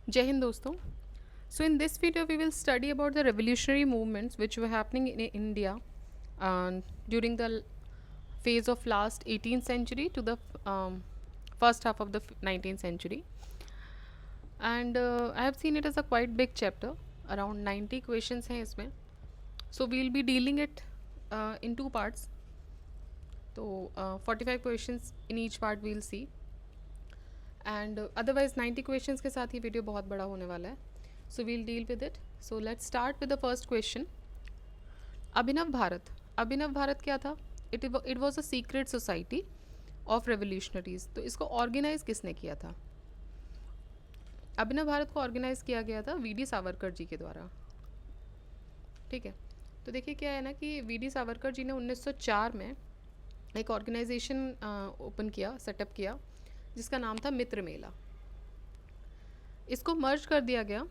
Jai Hind दोस्तों. So in this video we will study about the revolutionary movements which were happening in India during the phase of last 18th century to the first half of the 19th century. And I have seen it as a quite big chapter. Around 90 questions हैं इसमें. So we'll be dealing it in two parts. So 45 questions in each part we'll see. And otherwise 90 questions के साथ ही video बहुत बड़ा होने वाला है. So we'll deal with it. So let's start with the first question. Abhinav Bharat क्या था? It was a secret society of revolutionaries. तो इसको ऑर्गेनाइज किसने किया था? अभिनव भारत को ऑर्गेनाइज किया गया था वी डी सावरकर जी के द्वारा. ठीक है. तो देखिए क्या है ना कि वी डी सावरकर जी ने 1904 में एक ऑर्गेनाइजेशन ओपन किया, सेटअप किया, जिसका नाम था मित्र मेला. इसको मर्ज कर दिया गया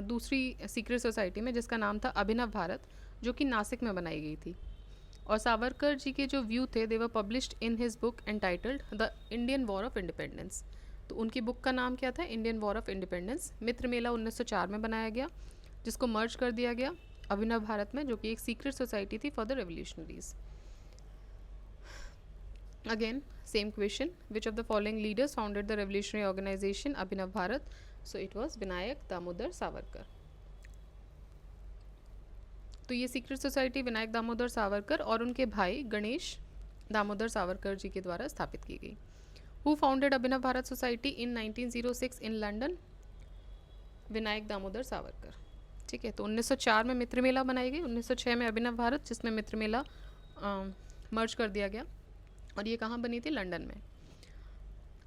दूसरी सीक्रेट सोसाइटी में जिसका नाम था अभिनव भारत, जो कि नासिक में बनाई गई थी. और सावरकर जी के जो व्यू थे they were published in his book entitled the Indian war of independence. तो उनकी बुक का नाम क्या था? Indian war of independence. Mitra Mela 1904 में बनाया गया, जिसको मर्ज कर दिया गया अभिनव भारत में, जो कि एक सीक्रेट सोसाइटी थी for the revolutionaries. Again, same question. Which of the following leaders founded the revolutionary organization Abhinav Bharat? So it was Vinayak Damodar Savarkar. तो ये सीक्रेट सोसाइटी विनायक दामोदर सावरकर और उनके भाई गणेश दामोदर सावरकर जी के द्वारा स्थापित की गई. Who founded Abhinav Bharat society in 1906 in London? Vinayak Damodar Savarkar. ठीक है. तो 1904 में मित्र मेला बनाई गई, 1906 में अभिनव भारत, जिसमें मित्र मेला मर्ज कर दिया गया. और ये कहाँ बनी थी? लंदन में.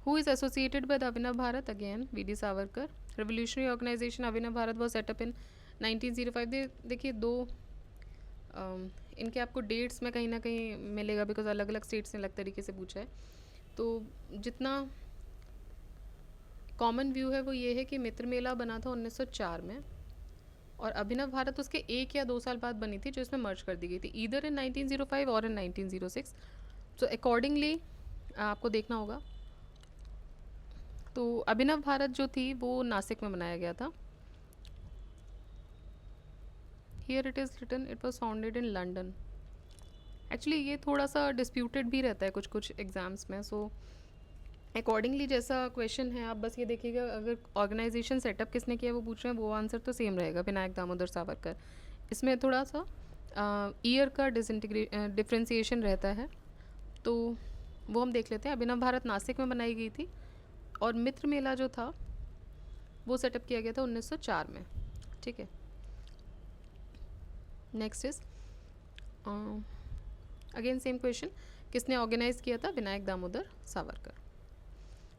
Who is associated with Abhinav Bharat? Again V D Savarkar. Revolutionary organisation Abhinav Bharat was set up in 1905. देखिए दो इनके आपको डेट्स में कहीं ना कहीं मिलेगा, बिकॉज अलग अलग स्टेट्स ने अलग तरीके से पूछा है. तो जितना कॉमन व्यू है वो ये है कि मित्र मेला बना था 1904 में, और अभिनव भारत उसके 1 या 2 साल बाद बनी थी, जो इसमें मर्ज कर दी गई थी, ईदर इन 1905 और इन 1906. तो अकॉर्डिंगली आपको देखना होगा. तो अभिनव भारत जो थी वो नासिक में बनाया गया था. Here it is written it was founded in London. Actually ये थोड़ा सा डिस्प्यूटेड भी रहता है कुछ कुछ एग्जाम्स में. सो अकॉर्डिंगली जैसा क्वेश्चन है आप बस ये देखिएगा, अगर ऑर्गेनाइजेशन सेटअप किसने किया वो पूछ रहे हैं, वो आंसर तो सेम रहेगा, विनायक दामोदर सावरकर. इसमें थोड़ा सा ईयर का डिफ्रेंसिएशन रहता है, तो वो हम देख लेते हैं. अभिनव भारत नासिक में बनाई गई थी, और मित्र मेला जो था वो सेटअप किया गया था 1904 में. ठीक है. Next is again same question. किसने ऑर्गेनाइज किया था? Vinayak Damodar Savarkar.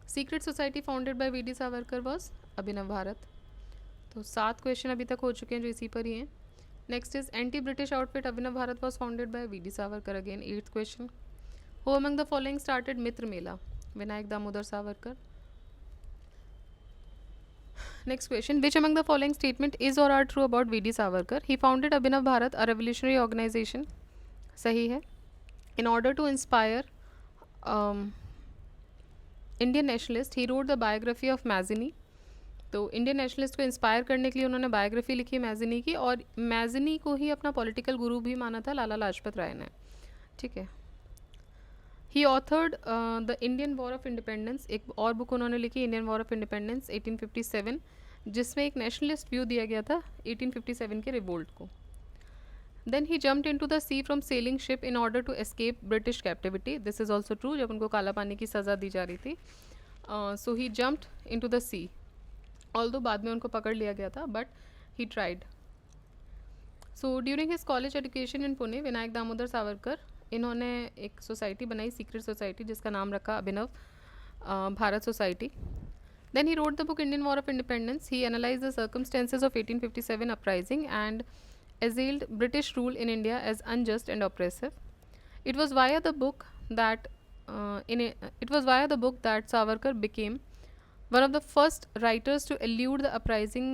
Secret society founded by V D Savarkar was Abhinav Bharat. तो 7 क्वेश्चन अभी तक हो चुके हैं जो इसी पर ही हैं. Next is anti British outfit Abhinav Bharat was founded by V D Savarkar. Again 8th question. Who among the following started Mitra Mela? Vinayak Damodar Savarkar. Next question. Which among the following statement is or are true about V.D. Savarkar? He founded Abhinav Bharat, a revolutionary organization. सही है. In order to inspire Indian nationalists, he wrote the biography of Mazzini. तो Indian nationalist को inspire करने के लिए उन्होंने biography लिखी मैज़नी की, और मैज़नी को ही अपना पॉलिटिकल गुरु भी माना था लाला लाजपत राय ने. ठीक है. He authored the Indian war of independence. एक और बुक उन्होंने लिखी, इंडियन वॉर ऑफ इंडिपेंडेंस 1857, जिसमें एक नेशनलिस्ट व्यू दिया गया था 1857 के रिवोल्ट को. Then he jumped into the sea from sailing ship in order to escape British captivity. This is also true. जब उनको काला पानी की सज़ा दी जा रही थी, so he jumped into the sea. Although बाद में उनको पकड़ लिया गया था, but he tried. So during his college education in Pune, Vinayak Damodar Savarkar इन्होंने एक सोसाइटी बनाई, सीक्रेट सोसाइटी, जिसका नाम रखा Abhinav Bharat society. Then he wrote the book Indian war of independence. He analyse the circumstances of 1857 uprising and assailed British rule in India as unjust and oppressive. It was via the book that Savarkar became one of the first writers to elude the uprising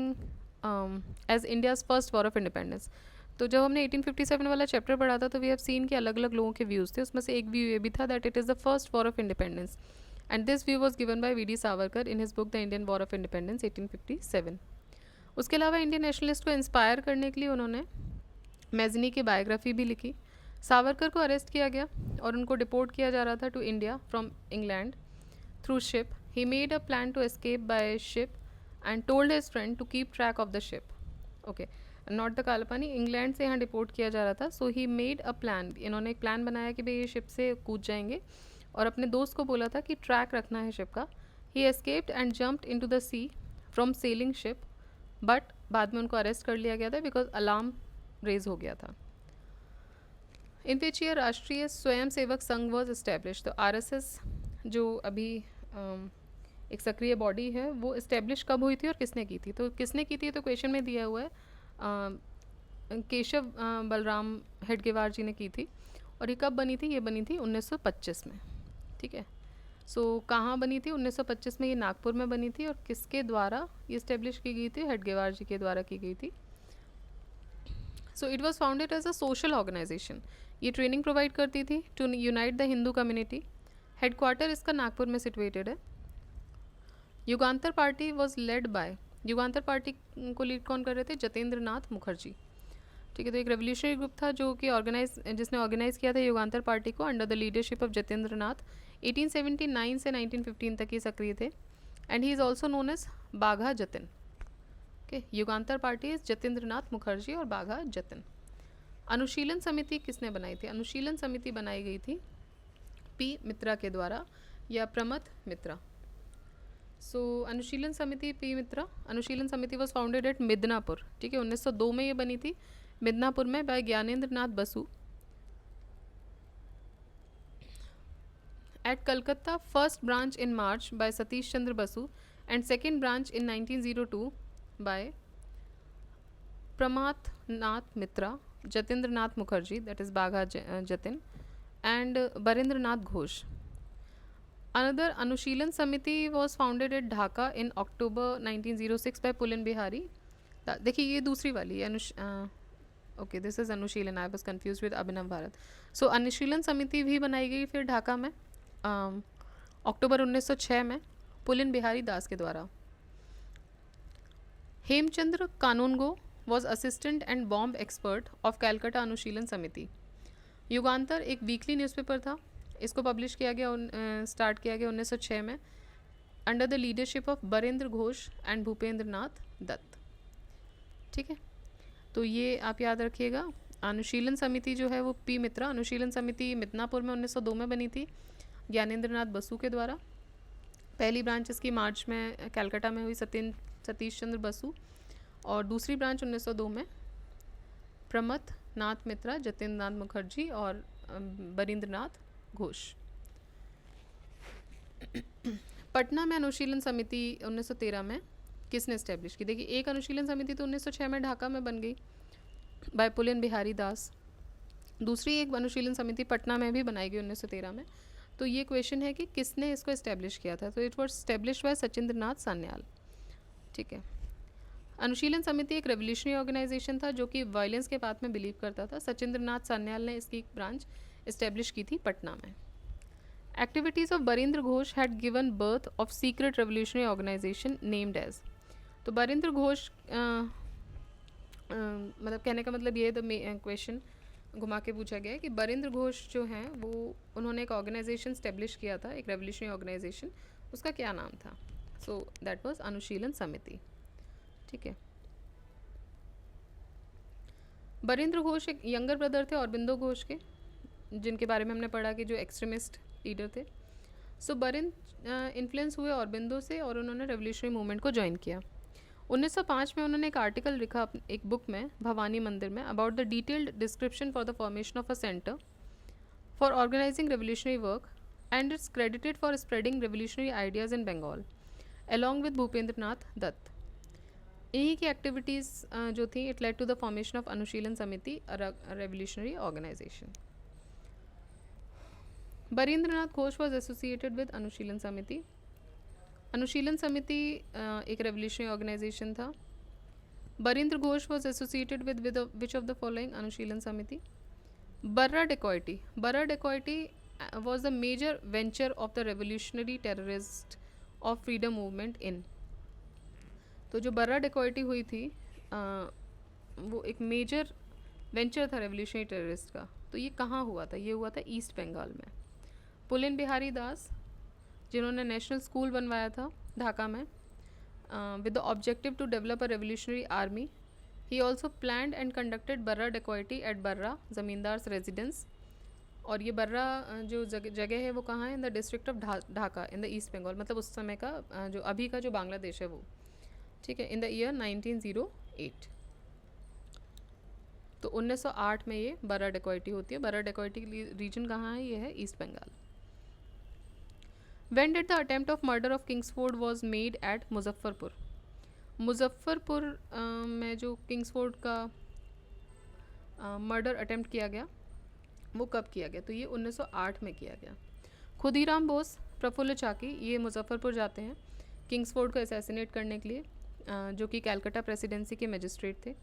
as India's first war of independence. तो जब हमने 1857 वाला chapter पढ़ा था तो we have seen कि अलग अलग लोगों के व्यूज़ थे. उसमें से एक व्यू ये भी था that it is the first war of independence, and this view was given by VD. Savarkar in his book the Indian war of independence 1857. उसके अलावा इंडियन नेशनलिस्ट को इंस्पायर करने के लिए उन्होंने मैज़नी की बायोग्राफी भी लिखी. सावरकर को अरेस्ट किया गया और उनको डिपोर्ट किया जा रहा था to India from England through ship. He made a plan to escape by ship and told his friend to keep track of the ship. Okay, not the Kalapani. England से यहाँ डिपोर्ट किया जा रहा था. So he made a plan. इन्होंने एक plan बनाया कि भाई ये शिप से कूद जाएंगे और अपने दोस्त को बोला था कि ट्रैक रखना है शिप का. He escaped and jumped into the sea from sailing ship, but बाद में उनको अरेस्ट कर लिया गया था बिकॉज अलार्म रेज हो गया था. इन विच ईयर राष्ट्रीय स्वयं सेवक संघ वॉज इस्टेब्लिश. तो आरएसएस जो अभी एक सक्रिय बॉडी है वो इस्टेब्लिश कब हुई थी और किसने की थी. तो किसने की थी तो क्वेश्चन में दिया हुआ है केशव बलराम हेडगेवार जी ने की थी. और ये कब बनी थी. ये बनी थी 1925 में. ठीक है. सो कहाँ बनी थी 1925 में. ये नागपुर में बनी थी. और किसके द्वारा ये इस्टेब्लिश की गई थी. हेडगेवार जी के द्वारा की गई थी. So it was founded as a social organisation. ये ट्रेनिंग प्रोवाइड करती थी to unite the Hindu community. Headquarter इसका नागपुर में सिचुएटेड है. Yugantar party was led by. Yugantar party को लीड कौन कर रहे थे. जतेंद्र नाथ मुखर्जी. ठीक है. तो एक रेवोल्यूशनरी ग्रुप था जो कि जिसने ऑर्गेनाइज किया था युगांतर पार्टी को under the leadership of Jatendra Nath. 1879 से 1915 तक ये सक्रिय थे. And he is also known as Bagha Jatin. Okay. Yugantar party is Jatendra Nath Mukherjee और बाघा जतिन. अनुशीलन समिति किसने बनाई थी. अनुशीलन समिति बनाई गई थी पी मित्रा के द्वारा या प्रमथ मित्रा. सो अनुशीलन समिति पी मित्रा. अनुशीलन समिति वॉज फाउंडेड एट मिदनापुर. ठीक है. 1902 में ये बनी थी मिदनापुर में by Gyanendra Nath Basu. At Calcutta first branch in March by Satish Chandra Basu and second branch in 1902 by Pramatha Nath Mitra, Jatendra Nath Mukherjee that is Bagha Jatin and Barendra Nath Ghosh. Another Anushilan Samiti was founded at Dhaka in October 1906 by Pulan Bihari. देखिए ये दूसरी वाली है okay this is Anushilan. I was confuse with Abhinav Bharat. So Anushilan Samiti भी बनाई गई फिर ढाका में अक्टूबर 1906 में पुलिन बिहारी दास के द्वारा. Hemchandra Kanungo was assistant and bomb expert of Calcutta Anushilan Samiti. युगांतर एक वीकली न्यूज़पेपर था. इसको पब्लिश किया गया स्टार्ट किया गया 1906 में under the leadership of Barendra Ghosh and Bhupendra Nath Dutt. ठीक है. तो ये आप याद रखिएगा. अनुशीलन समिति जो है वो पी मित्रा. अनुशीलन समिति मिदनापुर में 1902 में बनी थी ज्ञानेंद्र नाथ बसु के द्वारा. पहली ब्रांच इसकी मार्च में कैलकाटा में हुई सतीश चंद्र बसु और दूसरी ब्रांच 1902 में प्रमथ नाथ मित्रा, जतेंद्र नाथ मुखर्जी और बरिंद्र नाथ घोष. पटना में अनुशीलन समिति 1913 में किसने इस्टेब्लिश की. देखिए एक अनुशीलन समिति तो 1906 में ढाका में बन गई बाय पुलिन बिहारी दास. दूसरी एक अनुशीलन समिति पटना में भी बनाई गई 1913 में. तो ये क्वेश्चन है कि किसने इसको इस्टेब्लिश किया था. तो it was establish by Sachindra Nath Sanyal. ठीक है. अनुशीलन समिति एक रेवोल्यूशनरी ऑर्गेनाइजेशन था जो कि वायलेंस के बात में बिलीव करता था. सचिंद्र नाथ सान्याल ने इसकी एक ब्रांच इस्टेब्लिश की थी पटना में. Activities of Barindra Ghosh had given birth of secret revolutionary organisation named as. तो बरिंद्र घोष मतलब कहने का मतलब ये क्वेश्चन घुमा के पूछा गया है कि बरिंद्र घोष जो हैं वो उन्होंने एक ऑर्गेनाइजेशन स्टेब्लिश किया था एक रेवोल्यूशनरी ऑर्गेनाइजेशन. उसका क्या नाम था. सो दैट वाज अनुशीलन समिति. ठीक है. बरिंद्र घोष एक यंगर ब्रदर थे अरबिंदो घोष के जिनके बारे में हमने पढ़ा कि जो एक्सट्रीमिस्ट लीडर थे. सो बरिंद्र इन्फ्लुएंस हुए अरबिंदो से और उन्होंने रेवोल्यूशनरी मूवमेंट को ज्वाइन किया. 1905 में उन्होंने एक आर्टिकल लिखा एक बुक में भवानी मंदिर में about the detailed description for the formation of a centre for organising revolutionary work and it's credited for spreading revolutionary ideas in Bengal along with Bhupendra Nath Dutt. इन्हीं की एक्टिविटीज़ जो थी it led to the formation of Anushilan Samiti revolutionary organisation. Barindra Nath Ghosh was associated with Anushilan Samiti. Anushilan Samiti एक revolutionary organisation था. Barindra Ghosh was associated with which of the following Anushilan Samiti. Barrah dacoity. Barrah dacoity was the major venture of the revolutionary terrorist of freedom movement in. तो जो बर्रा dacoity हुई थी वो एक major venture था revolutionary terrorist का. तो ये कहाँ हुआ था? ये हुआ था ईस्ट बंगाल में. पुलिन बिहारी दास, जिन्होंने नेशनल स्कूल बनवाया था ढाका में with the objective to develop a revolutionary army. He also planned and conducted Barra dacoity at Barra zamindars residence. और ये बर्रा जो जगह है वो कहाँ है? In the district of Dhaka in the East Bengal, मतलब उस समय का जो अभी का जो बांग्लादेश है वो. ठीक है. In the year 1908. तो 1908 में ये बर्रा डेकोइटी होती है. बर्रा डेकोइटी रीजन कहाँ है? ये है East Bengal. When did the attempt of murder of Kingsford was made at Muzaffarpur? Muzaffarpur में जो किंग्सफोर्ड का मर्डर अटेम्प्ट किया गया वो कब किया गया? तो ये 1908 में किया गया. खुदीराम बोस, प्रफुल्ल चाकी ये मुजफ्फरपुर जाते हैं किंग्सफोर्ड को असैसिनेट करने के लिए, जो कि कैलकाटा प्रेसिडेंसी के मजिस्ट्रेट थे.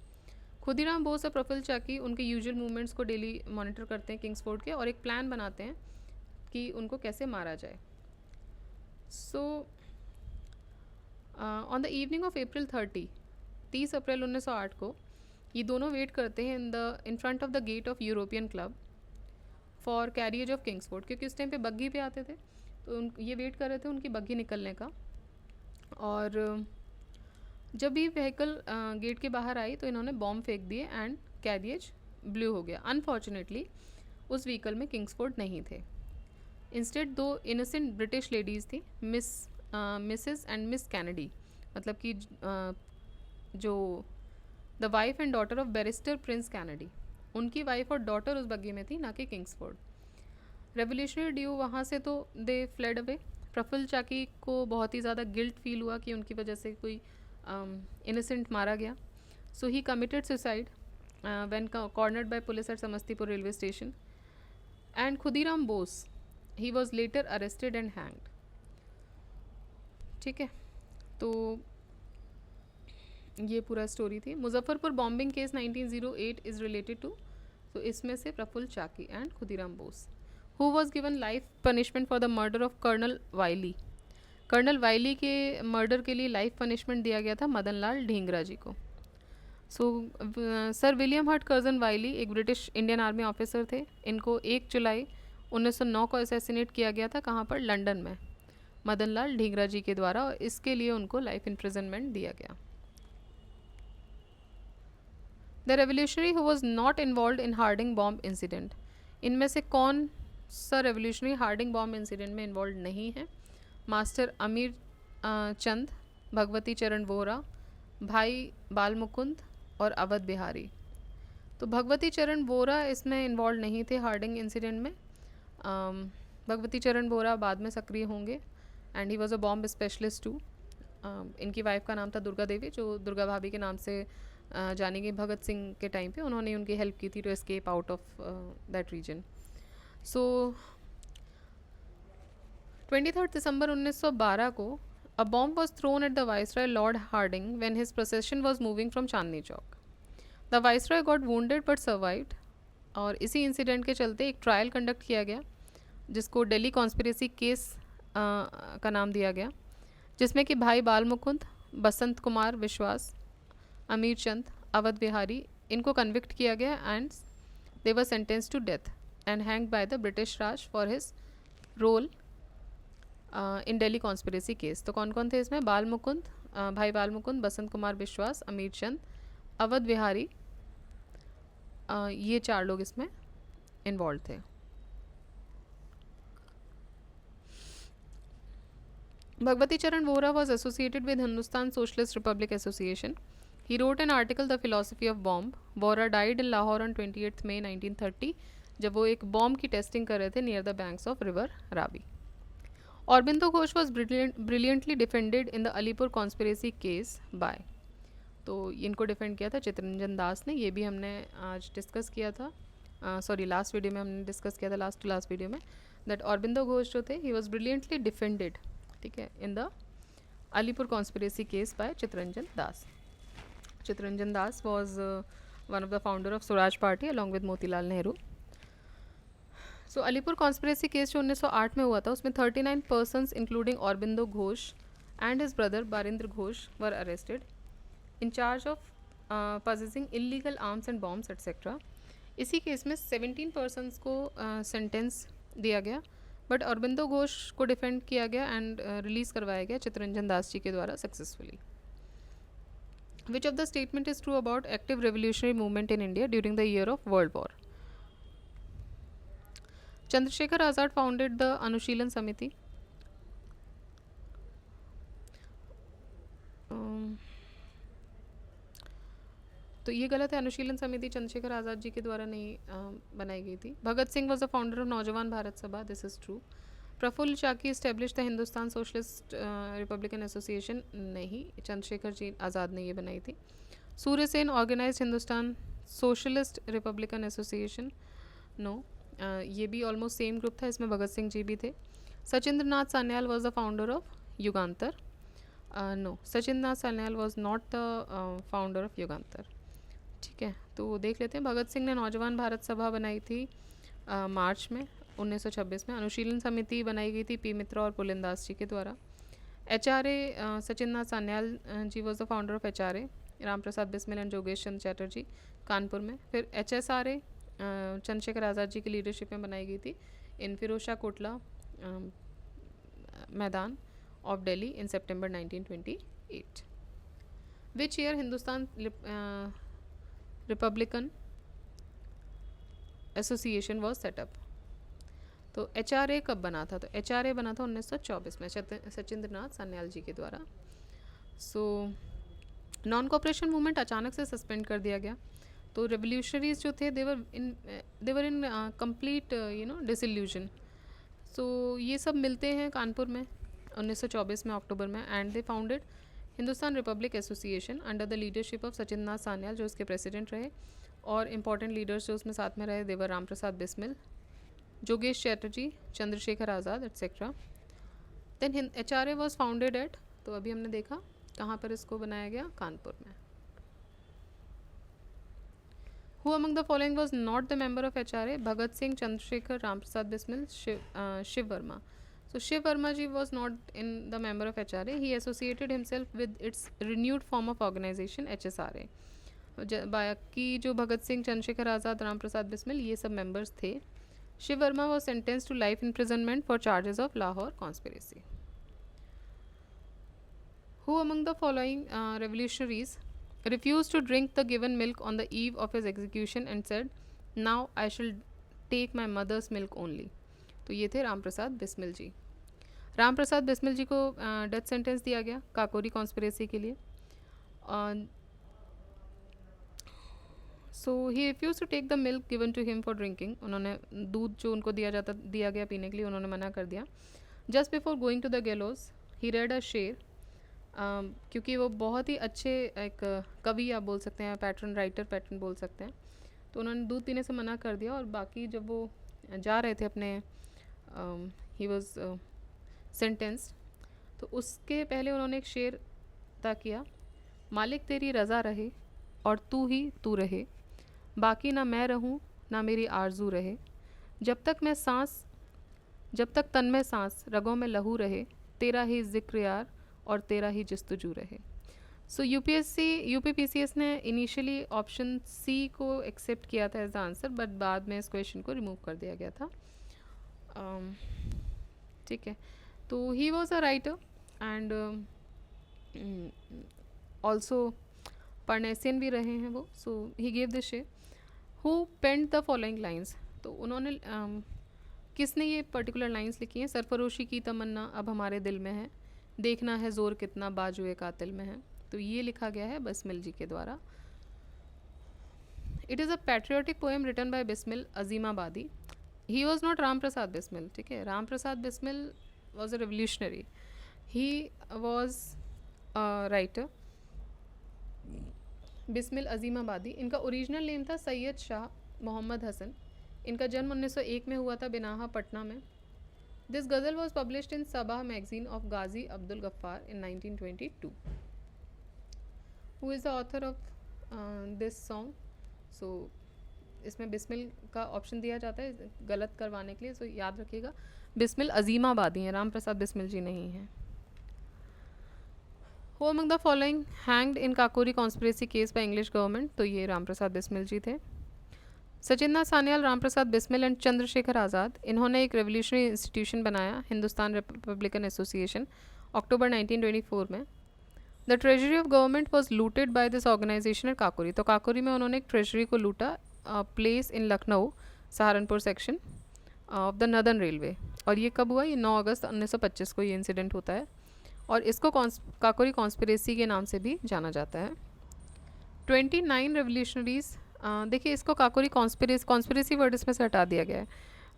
खुदीराम बोस और प्रफुल्ल चाकी उनके यूजुअल मूवमेंट्स को डेली मॉनिटर करते हैं किंग्सफोर्ड के, और एक प्लान बनाते हैं कि उनको कैसे मारा जाए. So on the evening of April 30 April 1908 को ये दोनों वेट करते हैं in front of the gate of European club for carriage of Kingsford, क्योंकि उस टाइम पे बग्गी पे आते थे. तो ये वेट कर रहे थे उनकी बग्गी निकलने का. और जब भी व्हीकल गेट के बाहर आई तो इन्होंने बॉम्ब फेंक दिए एंड कैरियज ब्लू हो गया. अनफॉर्चुनेटली उस व्हीकल में किंग्सफोर्ड नहीं थे. इंस्टेड दो इनोसेंट ब्रिटिश लेडीज़ थी, मिसेस एंड मिस कैनेडी, मतलब कि जो the wife and daughter of barrister Prince Kennedy, उनकी वाइफ और डॉटर उस बग्गी में थी, ना कि किंग्सफोर्ड. रेवोल्यूशनरी ड्यू वहाँ से तो दे फ्लेड अवे. प्रफुल्ल चाकी को बहुत ही ज़्यादा गिल्ट फील हुआ कि उनकी वजह से कोई इनोसेंट मारा गया. So he committed suicide when cornered by police at Samastipur railway station. And Khudiram Bose, he was later arrested and hanged. ठीक है. तो ये पूरा स्टोरी थी. Muzaffarpur bombing case 1908 is related to, तो इसमें से Prafulla Chaki and Khudiram Bose. Who was given life punishment for the murder of Colonel Wyllie? Colonel Wyllie के मर्डर के लिए लाइफ पनिशमेंट दिया गया था मदन लाल ढींगरा जी को. So sir William Hutt Curzon Wyllie एक ब्रिटिश इंडियन आर्मी ऑफिसर थे. इनको 1 जुलाई 1909 को असैसिनेट किया गया था. कहाँ पर? लंदन में, मदन लाल ढींगरा जी के द्वारा, और इसके लिए उनको लाइफ इम्प्रिजनमेंट दिया गया. The revolutionary who was not involve in Hardinge bomb incident. इनमें से कौन सा रेवोल्यूशनरी हार्डिंग बॉम्ब इंसिडेंट में इन्वॉल्व नहीं है? मास्टर अमीर चंद, भगवती चरण वोहरा, भाई बाल मुकुंद और अवध बिहारी. तो भगवती चरण वोहरा इसमें इन्वॉल्व नहीं थे हार्डिंग इंसिडेंट में. भगवती चरण वोहरा बाद में सक्रिय होंगे and he was a bomb specialist too. इनकी वाइफ का नाम था दुर्गा देवी, जो दुर्गा भाभी के नाम से जानी गई. भगत सिंह के टाइम पे उन्होंने उनकी हेल्प की थी to escape out of that region. So 23 December 1912 को a bomb was thrown at the viceroy Lord Hardinge when his procession was moving from Chandni Chowk. The viceroy got wounded but survived. और इसी incident के चलते एक trial conduct किया गया जिसको Delhi conspiracy case का नाम दिया गया, जिसमें कि भाई बाल मुकुंद, बसंत कुमार विश्वास, अमीर चंद, अवध बिहारी, इनको कन्विक्ट किया गया and they were sentence to death and hanged by the British Raj for his role in Delhi conspiracy case. तो कौन कौन थे इसमें? बाल मुकुंद, भाई बाल मुकुंद, बसंत कुमार विश्वास, अमीर चंद, अवध बिहारी, ये 4 लोग इसमें इन्वॉल्व थे. भगवती चरण Vohra was associated with Hindustan socialist Republic association. He wrote an article the philosophy of bomb. Vohra died in Lahore on 28 मई 1930 जब वो एक बॉम्ब की टेस्टिंग कर रहे थे near the banks of river Ravi. Aurobindo Ghosh was brilliantly defended in the Alipur conspiracy case bye. तो इनको defend किया था चितरंजन दास ने. ये भी हमने आज डिस्कस किया था, सॉरी लास्ट वीडियो में हमने डिस्कस किया था, लास्ट टू लास्ट वीडियो में, दैट औरबिंदो घोष जो थे ही वॉज ब्रिलियंटली डिफेंडेड, ठीक है, in the Alipur conspiracy case by Chittaranjan Das. Chittaranjan Das was one of the founder of Swaraj party along with Motilal Nehru. So Alipur conspiracy case जो 1908 में हुआ था उसमें 39 persons including Aurobindo Ghosh and his brother Barindra Ghosh were arrested in charge of possessing illegal arms and bombs etc. इसी case में 17 persons को sentence दिया गया, बट अरबिंदो घोष को डिफेंड किया गया एंड रिलीज करवाया गया चित्तरंजन दास जी के द्वारा successfully. Which of the statement is true about active revolutionary movement in India during the year of World War? Chandrasekhar Azad founded the Anushilan Samiti. तो ये गलत है. अनुशीलन समिति चंद्रशेखर आज़ाद जी के द्वारा नहीं बनाई गई थी. Bhagat Singh was the founder of Naujawan Bharat Sabha. This is true. Prafulla Chaki establish the Hindustan socialist republican association. नहीं, चंद्रशेखर जी आज़ाद ने ये बनाई थी. Surya Sen organise Hindustan socialist republican association. No, ये भी ऑलमोस्ट सेम ग्रुप था, इसमें भगत सिंह जी भी थे. Sachindra Nath Sanyal was the founder of Yugantar. No, Sachindra Nath Sanyal was not the founder of Yugantar. ठीक है, तो देख लेते हैं. भगत सिंह ने नौजवान भारत सभा बनाई थी मार्च में 1926 में. अनुशीलन समिति बनाई गई थी पी मित्रा और पुलिंदास जी के द्वारा. HRA Sachin Nath Sanyal ji was the founder of HRA. Ram Prasad Bismil and जोगेश चंद्र चैटर्जी कानपुर में. फिर HSRA चंद्रशेखर आज़ाद जी की लीडरशिप में बनाई गई थी इन फिरोज कोटला मैदान of Delhi in September 1928. Which year Hindustan Republican association was setup. तो HRA कब बना था? तो HRA बना था 1924 में सचिंद्र नाथ सान्याल जी के द्वारा. सो नॉन कॉपरेशन मूवमेंट अचानक से सस्पेंड कर दिया गया. तो रेवोल्यूशनरीज जो थे देवर इन कंप्लीट डिसइल्यूजन. सो ये सब मिलते हैं कानपुर में 1924 में अक्टूबर में and they founded Hindustan republic association under the leadership of Sachin Nath Sanyal जो उसके प्रेसिडेंट रहे. और इम्पॉर्टेंट लीडर्स जो उसमें साथ में रहे देवर राम प्रसाद बिस्मिल, जोगेश Chatterjee, Chandrashekhar Azad etcetera. Then HRA was founded at, तो अभी हमने देखा कहाँ पर इसको बनाया गया, कानपुर में. Who among the following was not the member of HRA? Bhagat Singh, Chandrasekhar, Ram Prasad Bismil, Shiv Verma. So Shiv Verma ji was not in the member of HRA. He associated himself with its renewed form of organization HSRA. बाकी जो भगत सिंह, चंद्रशेखर आज़ाद, राम प्रसाद बिस्मिल ये सब members थे. Shiv Verma was sentenced to life imprisonment for charges of Lahore conspiracy. Who among the following revolutionaries refused to drink the given milk on the eve of his execution and said, "Now I shall take my mother's milk only"? तो ये थे राम प्रसाद बिस्मिल जी. राम प्रसाद बिस्मिल जी को death sentence दिया गया Kakori conspiracy के लिए. So he refuse to take the milk given to him for drinking. उन्होंने दूध जो उनको दिया गया पीने के लिए उन्होंने मना कर दिया. Just before going to the gallows he read a sher. क्योंकि वो बहुत ही अच्छे एक कवि आप बोल सकते हैं, पैटर्न बोल सकते हैं. तो उन्होंने दूध पीने से मना कर दिया. और बाकी जब वो जा रहे थे अपने ही वॉज सेंटेंस्ड, तो उसके पहले उन्होंने एक शेर अदा किया. मालिक तेरी रज़ा रहे और तू ही तू रहे, बाकी ना मैं रहूं ना मेरी आरजू रहे, जब तक तन में सांस रगों में लहू रहे, तेरा ही जिक्र यार और तेरा ही जस्तजू रहे. सो यूपीपीसीएस ने इनिशियली ऑप्शन सी को एक्सेप्ट किया था एज द आंसर, बट बाद में इस क्वेश्चन को रिमूव कर दिया गया था. ठीक है, तो he was a writer and also Parnassian भी रहे हैं वो. So he gave the sher. Who paint the following lines? तो उन्होंने किसने ये पर्टिकुलर लाइन्स लिखी हैं? सरफरोशी की तमन्ना अब हमारे दिल में है, देखना है जोर कितना बाजुए कातिल में है. तो ये लिखा गया है बिस्मिल जी के द्वारा. It is a patriotic poem written by Bismil Azimabadi. He was not Ram Prasad Bismil. ठीक है, Ram Prasad Bismil was a revolutionary. He was writer. Bismil Azimabadi, इनका ओरिजिनल नेम था सैयद शाह मोहम्मद हसन. इनका जन्म 1901 में हुआ था बिनाहा पटना में. This ghazal was published in Sabah magazine of Ghazi Abdul Ghaffar in 1922. Who is the author of this song? So इसमें बिस्मिल का ऑप्शन दिया जाता है गलत करवाने के लिए, तो याद रखिएगा बिस्मिल अजीमाबादी हैं, राम प्रसाद बिस्मिल जी नहीं हैं। Who among the following hanged in Kakori conspiracy case by English government? तो ये राम प्रसाद बिस्मिल जी थे। सचिंदा सान्याल, राम प्रसाद बिस्मिल एंड चंद्रशेखर आज़ाद, इन्होंने एक रेवोल्यूशनरी इंस्टीट्यूशन बनाया, हिंदुस्तान रिपब्लिकन एसोसिएशन, अक्टूबर 1924 में। The treasury of government was looted by this organisation at Kakori, तो काकोरी में उन्होंने एक ट्रेजरी को लूटा, place in Lucknow Saharanpur section of the northern railway. और ये कब हुआ? ये 9 अगस्त 1925 को ये इंसिडेंट होता है, और इसको काकोरी कॉन्स्पिरेसी के नाम से भी जाना जाता है। 29 रेवोल्यूशनरीज, देखिए इसको काकोरी कॉन्स्पिरेसी वर्ड इसमें से हटा दिया गया है।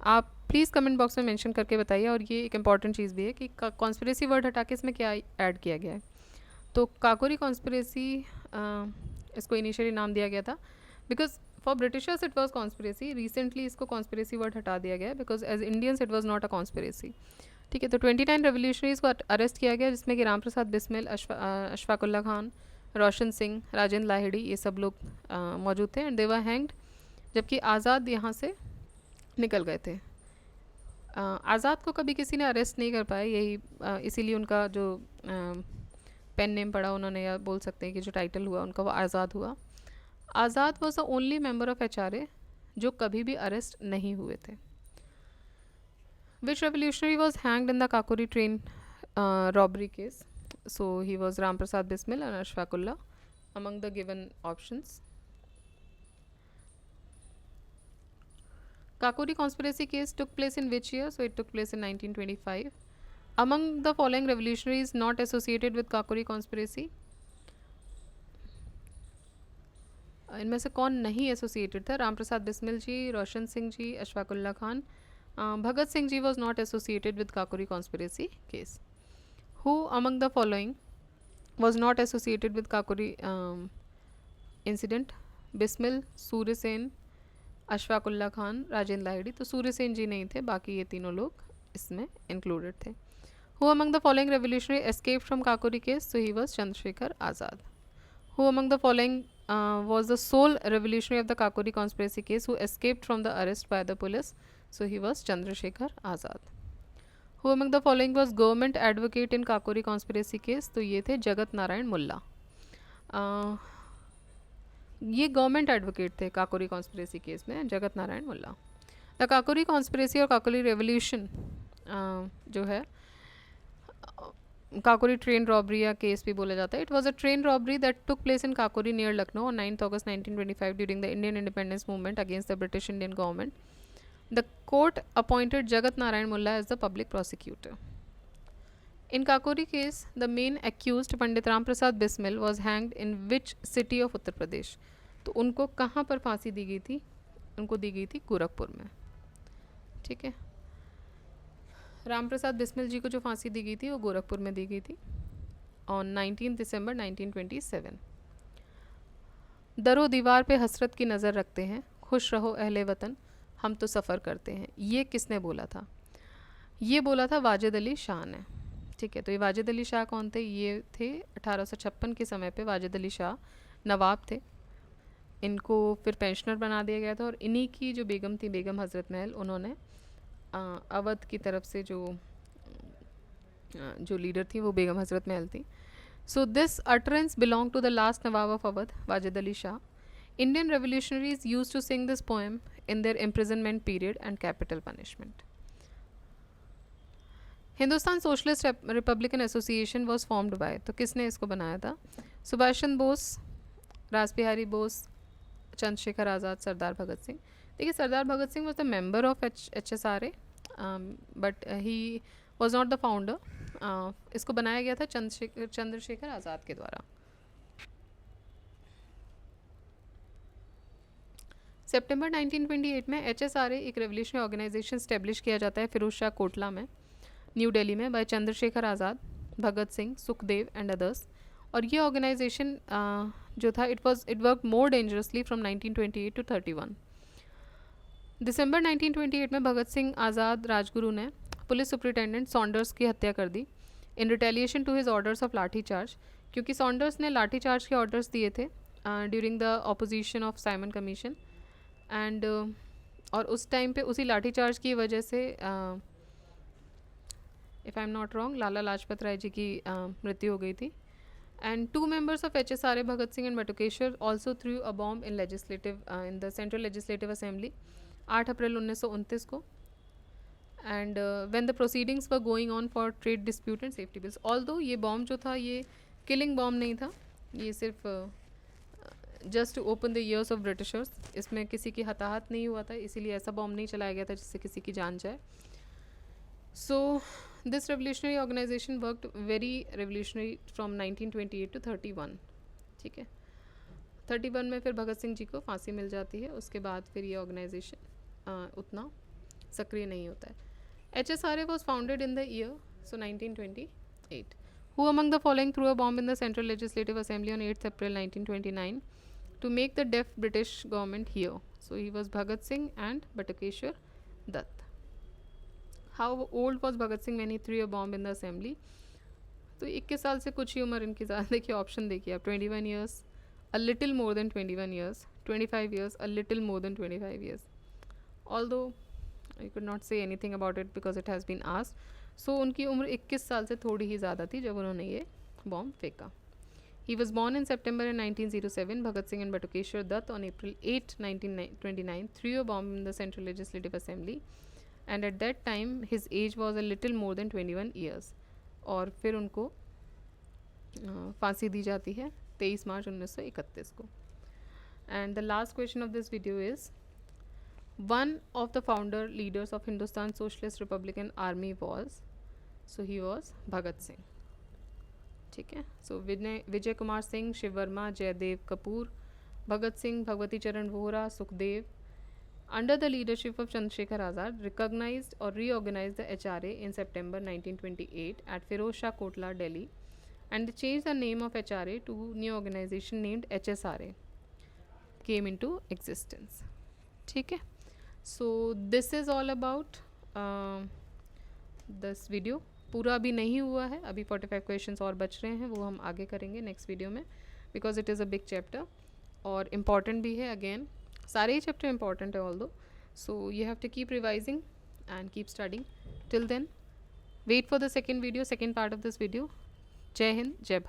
आप प्लीज़ कमेंट बॉक्स में मेंशन करके बताइए, और ये एक इंपॉर्टेंट चीज़ भी है कि कॉन्स्पिरेसी वर्ड हटा के इसमें क्या ऐड किया गया है। तो काकोरी कॉन्स्पिरेसी इसको इनिशियली नाम दिया गया था because for Britishers it was conspiracy, recently इसको कॉन्स्पिरेसी वर्ड हटा दिया गया है because as Indians it was not a conspiracy. ठीक है, तो 29 रेवोल्यूशनरीज को अरेस्ट किया गया, जिसमें कि राम प्रसाद बिस्मिल, अशफाकुल्ला खान, रोशन सिंह, राजेंद्र लाहिड़ी, ये सब लोग मौजूद थे, एंड दे वर हैंग्ड, जबकि आज़ाद यहाँ से निकल गए थे। आज़ाद को कभी किसी ने अरेस्ट नहीं कर पाया, यही इसीलिए उनका जो पेन नेम पड़ा उन्होंने, या बोल सकते हैं कि जो टाइटल हुआ उनका वो आज़ाद हुआ। Azad was the only member of HRA जो कभी भी अरेस्ट नहीं हुए थे। Which revolutionary was hanged in the Kakori train robbery case? So he was Ram Prasad Bismil and Ashfaqullah among the given options. Kakori conspiracy case took place in which year? So it took place in 1925. Among the following revolutionaries not associated with Kakori conspiracy, इनमें से कौन नहीं associated था? राम प्रसाद बिस्मिल जी, Roshan Singh ji, Ashfaqulla Khan. Bhagat Singh ji was not associated with Kakori conspiracy case. Who among the following was not associated with Kakori incident? Bismil, Surya Sen, Ashfaqullah Khan, Rajendra Lahiri। तो सूर्य सेन जी नहीं थे, बाकी ये तीनों लोग इसमें इंक्लूडेड थे। Who among the following revolutionary escaped from Kakori case? So he was Chandrasekhar Azad. Who among the following was the sole revolutionary of the Kakori conspiracy case who escaped from the arrest by the police? So he was Chandrasekhar Azad. Who among the following was government advocate in Kakori conspiracy case? तो ये थे जगत नारायण मुल्ला। ये government advocate थे Kakori conspiracy case में, जगत नारायण मुल्ला। The Kakori conspiracy और Kakori revolution जो है, Kakori train robbery या केस भी बोला जाता है। It was a train robbery that took place in Kakori near Lucknow on 9 August 1925 during the Indian independence movement against the British Indian government. The court appointed Jagat Narayan Mulla as the public prosecutor. In Kakori case, the main accused Pandit Ram Prasad Bismil was hanged in which city of Uttar Pradesh? तो उनको कहाँ पर फांसी दी गई थी? उनको दी गई थी गोरखपुर में। ठीक है, राम प्रसाद बिस्मिल जी को जो फांसी दी गई थी वो गोरखपुर में दी गई थी ऑन 19 दिसंबर 1927। दरो दीवार पे हसरत की नज़र रखते हैं, खुश रहो अहले वतन, हम तो सफ़र करते हैं। ये किसने बोला था? ये बोला था वाजिद अली शाह ने। ठीक है, तो ये वाजिद अली शाह कौन थे? ये थे 1856 के समय पे वाजिद अली शाह नवाब थे। इनको फिर पेंशनर बना दिया गया था, और इन्हीं की जो बेगम थी, बेगम हज़रत महल, उन्होंने अवध की तरफ से जो लीडर थी वो बेगम हज़रत महल थी। So this utterance belong to the last Nawab of Awadh, Wajid Ali Shah. Indian revolutionaries used to sing this poem in their imprisonment period and capital punishment. Hindustan socialist republican association was formed by, तो किसने इसको बनाया था? सुभाष चंद्र बोस, रास बिहारी बोस, चंद्रशेखर आज़ाद, सरदार भगत सिंह। देखिए, Sardar Bhagat Singh was the member of HSRA but he was not the founder. इसको बनाया गया था चंद्रशेखर आज़ाद के द्वारा। सितंबर 1928 में HSRA एक रेवोल्यूशनरी ऑर्गेनाइजेशन स्टेब्लिश किया जाता है फिरोज शाह कोटला में, न्यू दिल्ली में, by Chandrashekhar Azad, Bhagat Singh, Sukhdev and others. और ये ऑर्गेनाइजेशन जो था, it work more dangerously from 1928 to 31। दिसंबर 1928 में भगत सिंह, आज़ाद, राजगुरु ने पुलिस सुपरिटेंडेंट सॉन्डर्स की हत्या कर दी in retaliation to his orders of lathi charge, क्योंकि सॉन्डर्स ने लाठी चार्ज के ऑर्डर्स दिए थे during the opposition of Simon Commission. And और उस टाइम पे उसी लाठीचार्ज की वजह से if I am not wrong Lala Lajpat Rai ji की मृत्यु हो गई थी. And two members of HSRA, Bhagat Singh and Batukeshwar, also threw a bomb in the Central Legislative Assembly 8 अप्रैल 1929 को. And when the proceedings were going on for trade dispute and safety bills, although ये bomb जो था ये killing bomb नहीं था, ये सिर्फ just to open the ears of Britishers, इसमें किसी की हताहत नहीं हुआ था, इसीलिए ऐसा बॉम्ब नहीं चलाया गया था जिससे किसी की जान जाए. So this revolutionary organization worked very revolutionary from 1928 to 31. ठीक है, 31 में फिर भगत सिंह जी को फांसी मिल जाती है. उसके बाद फिर ये ऑर्गेनाइजेशन उतना सक्रिय नहीं होता है. HSRA was founded in the year 1928. Who among the following threw a bomb in the Central Legislative Assembly on 8th April 1929 to make the deaf British government hear? So he was Bhagat Singh and Batukeshwar Dutt. How old was Bhagat Singh when he threw a bomb in the assembly? तो 21 साल से कुछ ही उम्र इनकी ज़्यादा. देखिए option देखिए आप, 21 years, a little more than 21 years, 25 years, a little more than 25 years. Although I could not say anything about it because it has been asked. So उनकी उम्र 21 साल से थोड़ी ही ज़्यादा थी जब उन्होंने ये बॉम्ब फेंका. He was born in September in 1907. Bhagat Singh and Batukeshwar Dutt on April 8, 1929 threw a bomb in the Central Legislative Assembly. And at that time his age was a little more than 21 years. और फिर उनको फांसी दी जाती है 23 मार्च 1931 को. And the last question of this video is, one of the founder leaders of Hindustan Socialist Republican Army was, so he was Bhagat Singh. ठीक है, so Vijay Kumar Singh, Shiv Verma, Jaydev Kapoor, Bhagat Singh, Bhagwati चरण Vohra, Sukhdev, under the leadership of Chandrasekhar Azad, recognized or reorganized the HRA in September 1928 at Firoz Shah Kotla, Delhi, and they changed the name of HRA to new organization named HSRA came into existence. ठीक है, so this is all about this video. पूरा अभी नहीं हुआ है, अभी 45 questions और बच रहे हैं, वो हम आगे करेंगे नेक्स्ट वीडियो में, because it is a big chapter और इम्पॉर्टेंट भी है. अगेन सारे ही चैप्टर इंपॉर्टेंट है although, so you have to keep revising and keep studying. Till then wait for the second video, second part of this video. जय हिंद, जय भारत.